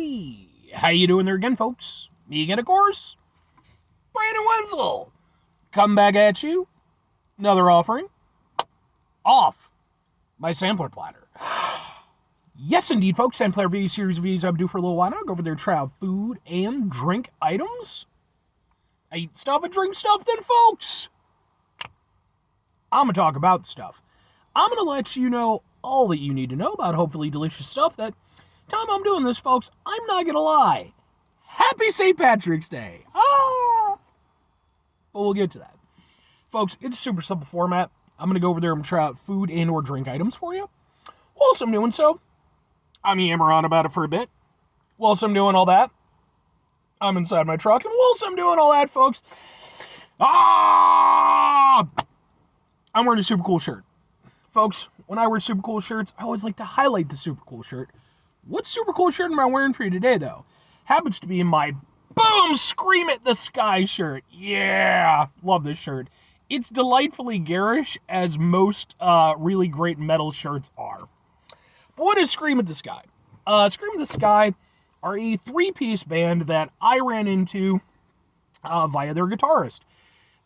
Hey, how you doing there again, folks? Me again, of course. Brandon Wenzel. Come back at you. Another offering. Off my sampler platter. Yes, indeed, folks. Sampler V series of videos I've been doing for a little while now. Go over there and try out food and drink items. I eat stuff and drink stuff, then, folks. I'm going to talk about stuff. I'm going to let you know all that you need to know about hopefully delicious stuff that time I'm doing this, folks, I'm not going to lie. Happy St. Patrick's Day. But we'll get to that. Folks, it's a super simple format. I'm going to go over there and try out food and or drink items for you. Whilst I'm doing so, I'm yammering on about it for a bit. Whilst I'm doing all that, I'm inside my truck. And whilst I'm doing all that, folks, I'm wearing a super cool shirt. Folks, when I wear super cool shirts, I always like to highlight the super cool shirt. What super cool shirt am I wearing for you today, though? Happens to be my Boom Scream at the Sky shirt. Yeah, love this shirt. It's delightfully garish, as most really great metal shirts are. But what is Scream at the Sky? Scream at the Sky are a three-piece band that I ran into via their guitarist.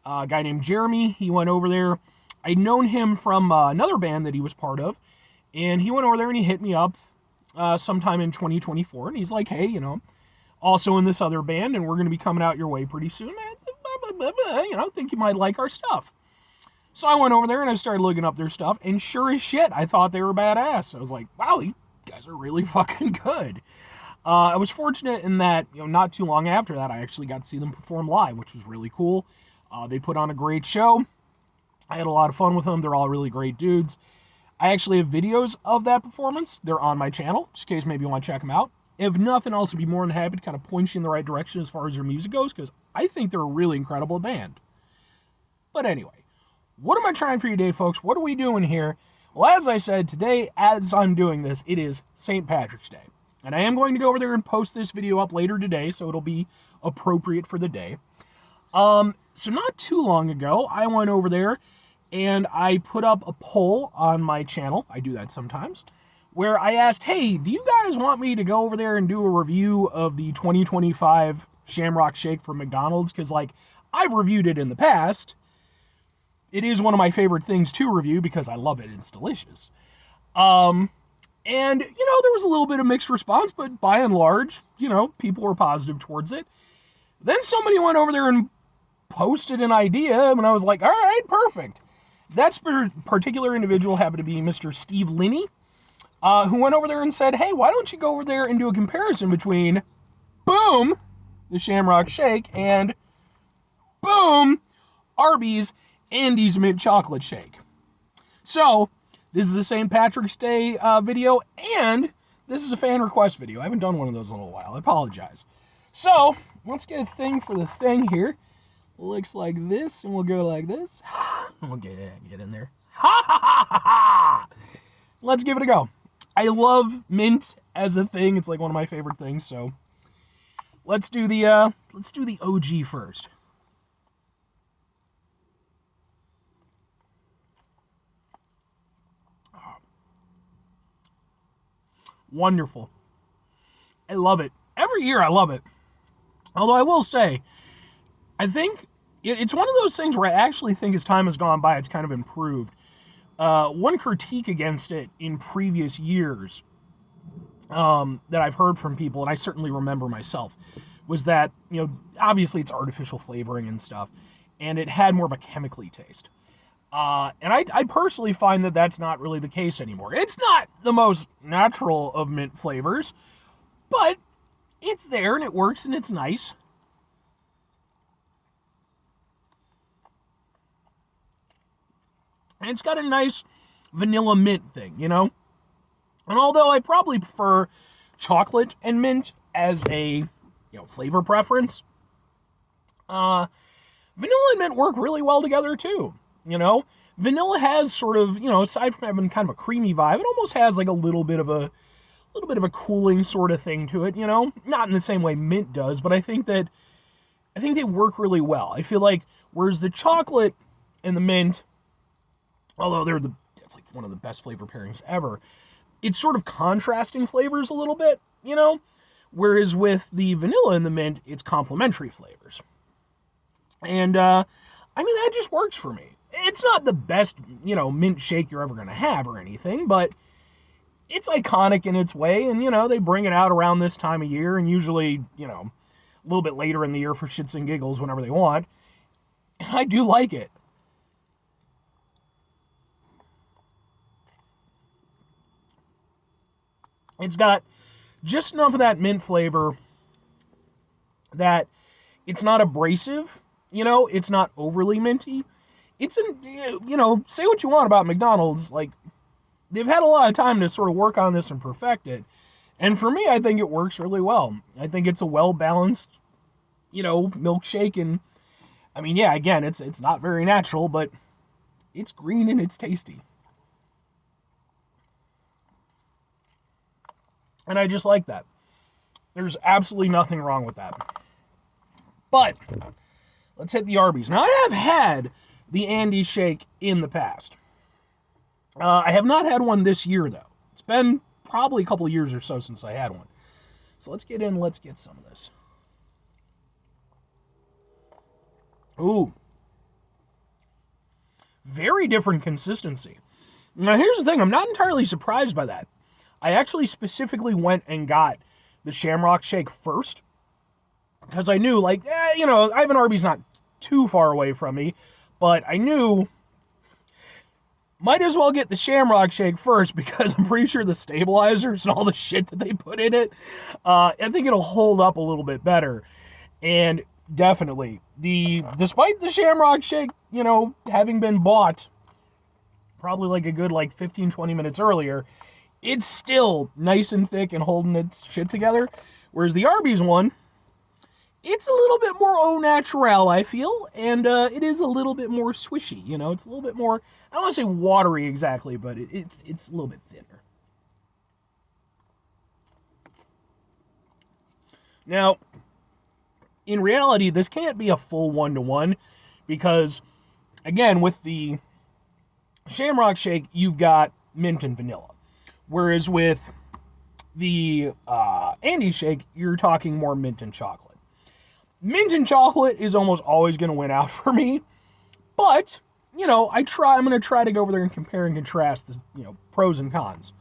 A guy named Jeremy, he went over there. I'd known him from another band that he was part of, and he went over there and he hit me up sometime in 2024, and he's like, hey, also in this other band, and we're going to be coming out your way pretty soon. I think you might like our stuff. So I went over there and I started looking up their stuff, and sure as shit, I thought they were badass. I was like, wow, you guys are really fucking good. I was fortunate in that, not too long after that, I actually got to see them perform live, which was really cool. They put on a great show. I had a lot of fun with them. They're all really great dudes. I actually have videos of that performance. They're on my channel, just in case maybe you want to check them out. If nothing else, I'd be more than happy to kind of point you in the right direction as far as their music goes, because I think they're a really incredible band. But anyway, what am I trying for you today, folks? What are we doing here? Well, as I said, today, as I'm doing this, it is St. Patrick's Day. And I am going to go over there and post this video up later today, so it'll be appropriate for the day. So not too long ago, I went over there and I put up a poll on my channel. I do that sometimes, where I asked, hey, do you guys want me to go over there and do a review of the 2025 Shamrock Shake from McDonald's? Because, I've reviewed it in the past. It is one of my favorite things to review because I love it. It's delicious. And, there was a little bit of mixed response, but by and large, people were positive towards it. Then somebody went over there and posted an idea, and I was like, all right, perfect. That particular individual happened to be Mr. Steve Linny, who went over there and said, hey, why don't you go over there and do a comparison between Boom, the Shamrock Shake, and Boom, Arby's Andes Mint Chocolate Shake. So, this is a St. Patrick's Day video, and this is a fan request video. I haven't done one of those in a little while. I apologize. So, let's get a thing for the thing here. Looks like this, and we'll go like this. We'll get in there. Ha ha ha ha ha! Let's give it a go. I love mint as a thing. It's like one of my favorite things. So let's do the OG first. Wonderful. I love it. Every year I love it. Although I will say, I think it's one of those things where I actually think as time has gone by, it's kind of improved. One critique against it in previous years that I've heard from people, and I certainly remember myself, was that, obviously it's artificial flavoring and stuff, and it had more of a chemically taste. And I personally find that that's not really the case anymore. It's not the most natural of mint flavors, but it's there and it works and it's nice. And it's got a nice vanilla mint thing, And although I probably prefer chocolate and mint as a, flavor preference, vanilla and mint work really well together too, Vanilla has sort of, aside from having kind of a creamy vibe, it almost has like a little bit of a cooling sort of thing to it, Not in the same way mint does, but I think they work really well. I feel like, whereas the chocolate and the mint, although it's like one of the best flavor pairings ever, it's sort of contrasting flavors a little bit, Whereas with the vanilla and the mint, it's complementary flavors. And, that just works for me. It's not the best, mint shake you're ever going to have or anything, but it's iconic in its way, and, they bring it out around this time of year, and usually, a little bit later in the year for shits and giggles whenever they want. And I do like it. It's got just enough of that mint flavor that it's not abrasive, it's not overly minty. It's say what you want about McDonald's, like, they've had a lot of time to sort of work on this and perfect it. And for me, I think it works really well. I think it's a well-balanced, milkshake. And, again, it's not very natural, but it's green and it's tasty. And I just like that. There's absolutely nothing wrong with that. But let's hit the Arby's. Now, I have had the Andy shake in the past. I have not had one this year, though. It's been probably a couple of years or so since I had one. So let's get in, let's get some of this. Ooh. Very different consistency. Now, here's the thing. I'm not entirely surprised by that. I actually specifically went and got the Shamrock shake first. Because I knew, Ivan Arby's not too far away from me. But I knew, might as well get the Shamrock shake first, because I'm pretty sure the stabilizers and all the shit that they put in it, I think it'll hold up a little bit better. And definitely, despite the Shamrock shake, having been bought probably a good 15-20 minutes earlier, it's still nice and thick and holding its shit together. Whereas the Arby's one, it's a little bit more au naturel, I feel, and it is a little bit more swishy. It's a little bit more, I don't want to say watery exactly, but it's a little bit thinner. Now, in reality, this can't be a full 1-to-1, because, again, with the Shamrock shake, you've got mint and vanilla. Whereas with the Andy shake, you're talking more mint and chocolate. Mint and chocolate is almost always going to win out for me. But, I'm going to try to go over there and compare and contrast the, pros and cons.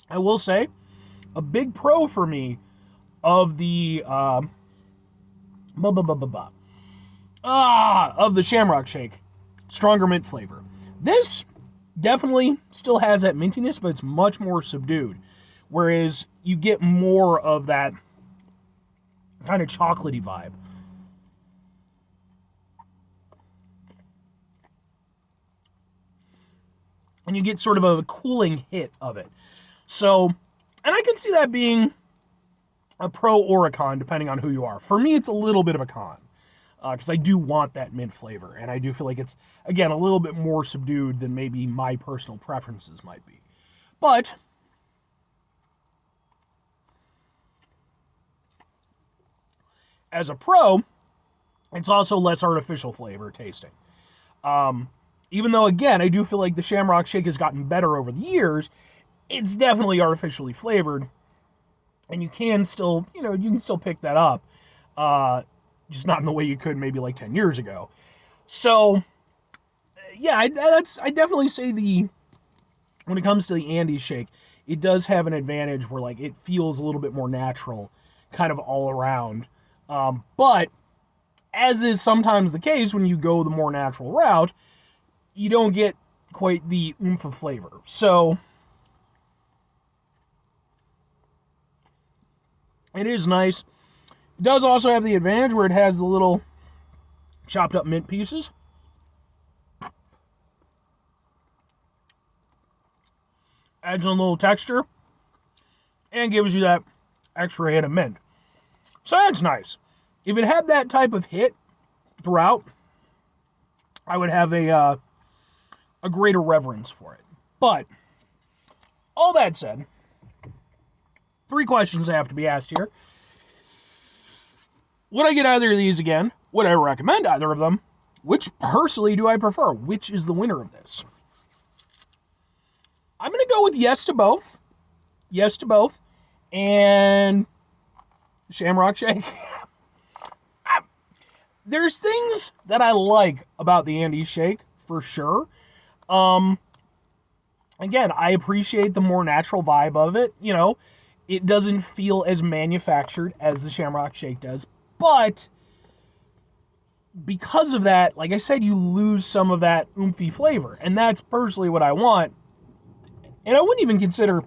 I will say, a big pro for me of the of the Shamrock shake, stronger mint flavor. This definitely still has that mintiness, but it's much more subdued. Whereas you get more of that kind of chocolatey vibe. And you get sort of a cooling hit of it. So, and I can see that being a pro or a con, depending on who you are. For me, it's a little bit of a con. Because I do want that mint flavor, and I do feel like it's, again, a little bit more subdued than maybe my personal preferences might be. But as a pro, it's also less artificial flavor tasting. Even though, again, I do feel like the Shamrock shake has gotten better over the years, it's definitely artificially flavored, and you can still, you can still pick that up. Just not in the way you could maybe 10 years ago. So, yeah, I definitely say when it comes to the Andy shake, it does have an advantage where it feels a little bit more natural, kind of all around. But as is sometimes the case when you go the more natural route, you don't get quite the oomph of flavor. So, it is nice. It does also have the advantage where it has the little chopped up mint pieces. Adds a little texture and gives you that extra hit of mint. So that's nice. If it had that type of hit throughout, I would have a greater reverence for it. But, all that said, 3 questions have to be asked here. Would I get either of these again? Would I recommend either of them? Which personally do I prefer? Which is the winner of this? I'm going to go with yes to both. Yes to both. And Shamrock Shake. There's things that I like about the Andy's Shake, for sure. Again, I appreciate the more natural vibe of it. You know, it doesn't feel as manufactured as the Shamrock Shake does. But because of that, like I said, you lose some of that oomphy flavor. And that's personally what I want. And I wouldn't even consider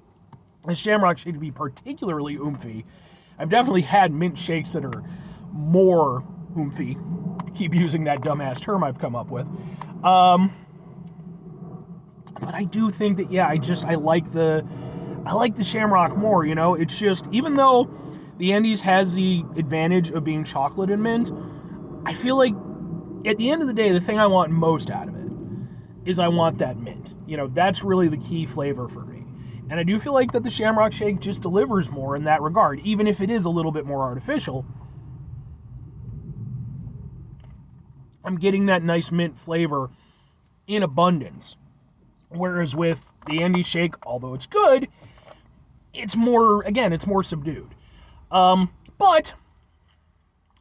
the Shamrock Shake to be particularly oomphy. I've definitely had mint shakes that are more oomphy. Keep using that dumbass term I've come up with. But I do think that, yeah, I like the Shamrock more, you know? It's just, even though the Andes has the advantage of being chocolate and mint, I feel like at the end of the day, the thing I want most out of it is I want that mint. You know, that's really the key flavor for me. And I do feel like that the Shamrock Shake just delivers more in that regard, even if it is a little bit more artificial. I'm getting that nice mint flavor in abundance. Whereas with the Andy Shake, although it's good, it's more, again, it's more subdued. But,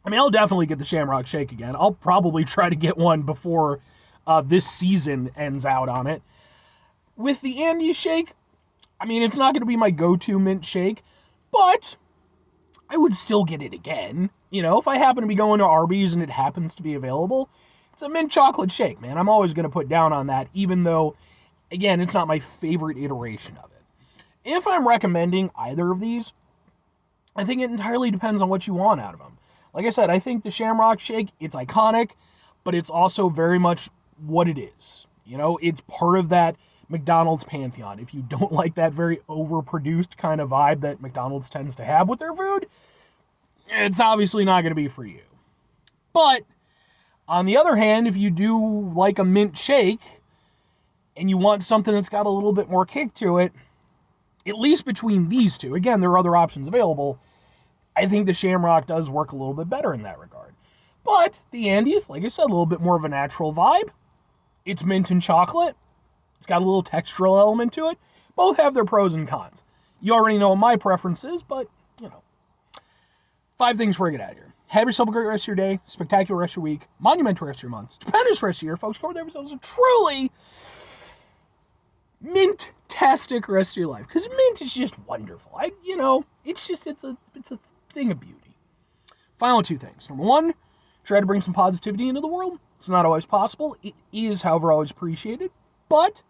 I mean, I'll definitely get the Shamrock Shake again. I'll probably try to get one before this season ends out on it. With the Andy Shake, I mean, it's not going to be my go-to mint shake, but I would still get it again. You know, if I happen to be going to Arby's and it happens to be available, it's a mint chocolate shake, man. I'm always going to put down on that, even though, again, it's not my favorite iteration of it. If I'm recommending either of these, I think it entirely depends on what you want out of them. Like I said, I think the Shamrock Shake, it's iconic, but it's also very much what it is. You know, it's part of that McDonald's pantheon. If you don't like that very overproduced kind of vibe that McDonald's tends to have with their food, it's obviously not going to be for you. But, on the other hand, if you do like a mint shake, and you want something that's got a little bit more kick to it, at least between these two, again, there are other options available, I think the Shamrock does work a little bit better in that regard. But the Andes, like I said, a little bit more of a natural vibe. It's mint and chocolate. It's got a little textural element to it. Both have their pros and cons. You already know what my preference is, but, you know. 5 things before we get out of here. Have yourself a great rest of your day, spectacular rest of your week, monumental rest of your month, stupendous rest of your year, folks. Go over there yourselves a truly mint-tastic rest of your life. Because mint is just wonderful. It's a thing of beauty. Final 2 things. Number 1, try to bring some positivity into the world. It's not always possible. It is, however, always appreciated. But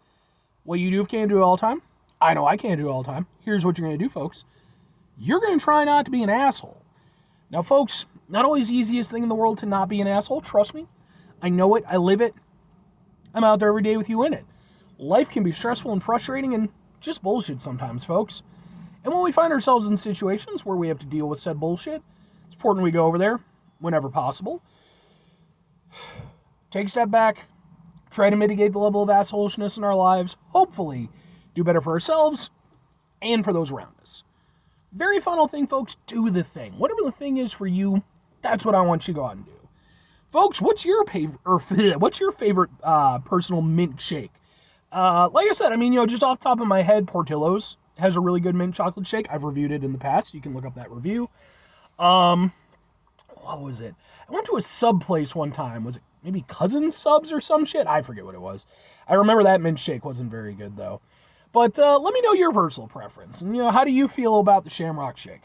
what you do can't do it all the time. I know I can't do it all the time. Here's what you're going to do, folks. You're going to try not to be an asshole. Now, folks, not always the easiest thing in the world to not be an asshole. Trust me. I know it. I live it. I'm out there every day with you in it. Life can be stressful and frustrating and just bullshit sometimes, folks. And when we find ourselves in situations where we have to deal with said bullshit, it's important we go over there whenever possible. Take a step back. Try to mitigate the level of assholishness in our lives. Hopefully, do better for ourselves and for those around us. Very final thing, folks, do the thing. Whatever the thing is for you, that's what I want you to go out and do. Folks, what's your favorite personal mint shake? Like I said, I mean, just off the top of my head, Portillo's has a really good mint chocolate shake. I've reviewed it in the past. You can look up that review. What was it? I went to a sub place one time. Was it maybe Cousin Subs or some shit? I forget what it was. I remember that mint shake wasn't very good, though. But let me know your personal preference. And, how do you feel about the Shamrock Shake?